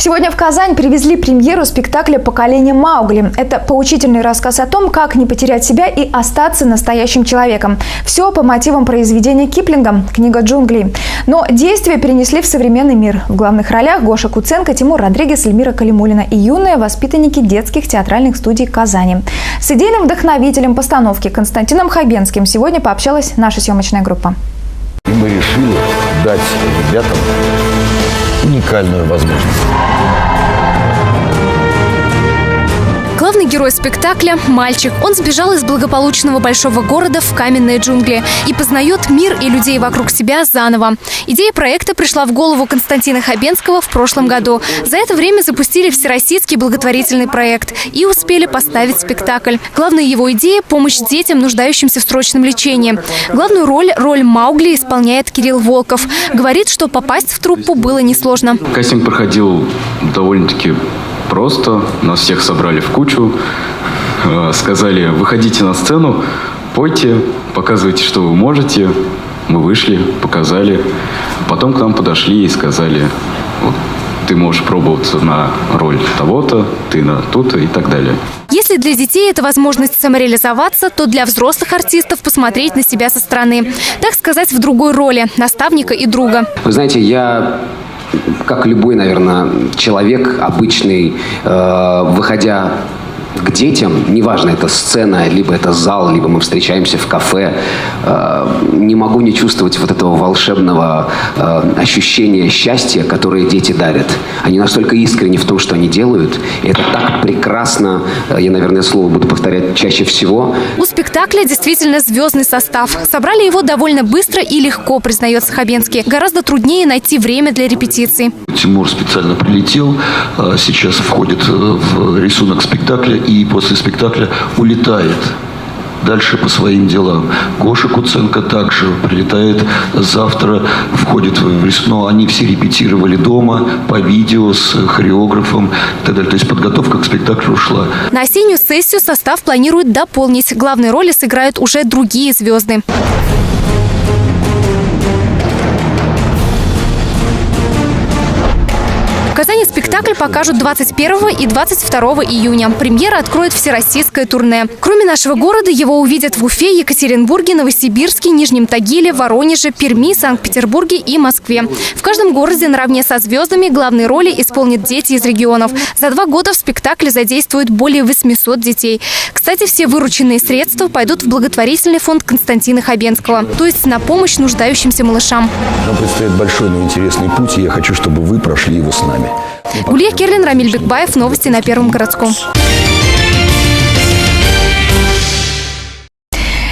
Сегодня в Казань привезли премьеру спектакля «Поколение Маугли». Это поучительный рассказ о том, как не потерять себя и остаться настоящим человеком. Все по мотивам произведения Киплинга «Книга джунглей». Но действие перенесли в современный мир. В главных ролях Гоша Куценко, Тимур Родригес, Эльмира Калимуллина и юные воспитанники детских театральных студий Казани. С идейным вдохновителем постановки Константином Хабенским сегодня пообщалась наша съемочная группа. И мы решили дать ребятам уникальную возможность. Главный герой спектакля – мальчик. Он сбежал из благополучного большого города в каменные джунгли и познает мир и людей вокруг себя заново. Идея проекта пришла в голову Константина Хабенского в прошлом году. За это время запустили всероссийский благотворительный проект и успели поставить спектакль. Главная его идея – помощь детям, нуждающимся в срочном лечении. Главную роль Маугли исполняет Кирилл Волков. Говорит, что попасть в труппу было несложно. Кастинг проходил довольно-таки просто. Нас всех собрали в кучу, сказали: выходите на сцену, пойте, показывайте, что вы можете. Мы вышли, показали. Потом к нам подошли и сказали: вот, ты можешь пробоваться на роль того-то, ты на ту-то и так далее. Если для детей это возможность самореализоваться, то для взрослых артистов посмотреть на себя со стороны. Так сказать, в другой роли – наставника и друга. Вы знаете, я, как любой, наверное, человек обычный, выходя к детям, неважно, это сцена, либо это зал, либо мы встречаемся в кафе, не могу не чувствовать вот этого волшебного ощущения счастья, которое дети дарят. Они настолько искренни в том, что они делают, и это так прекрасно, я, наверное, слово буду повторять чаще всего. У спектакля действительно звездный состав. Собрали его довольно быстро и легко, признается Хабенский. Гораздо труднее найти время для репетиций. Тимур специально прилетел, сейчас входит в рисунок спектакля и после спектакля улетает дальше по своим делам. Гоша Куценко также прилетает завтра, входит в рисунок. Но они все репетировали дома, по видео, с хореографом и так далее. То есть подготовка к спектаклю ушла. На осеннюю сессию состав планирует дополнить. Главные роли сыграют уже другие звезды. В Казани спектакль покажут 21 и 22 июня. Премьера откроет всероссийское турне. Кроме нашего города, его увидят в Уфе, Екатеринбурге, Новосибирске, Нижнем Тагиле, Воронеже, Перми, Санкт-Петербурге и Москве. В каждом городе наравне со звездами главные роли исполнят дети из регионов. За 2 года в спектакле задействуют более 800 детей. Кстати, все вырученные средства пойдут в благотворительный фонд Константина Хабенского, то есть на помощь нуждающимся малышам. Нам предстоит большой, но интересный путь, и я хочу, чтобы вы прошли его с нами. Гулия Керлин, Рамиль Бекбаев. Новости на Первом городском.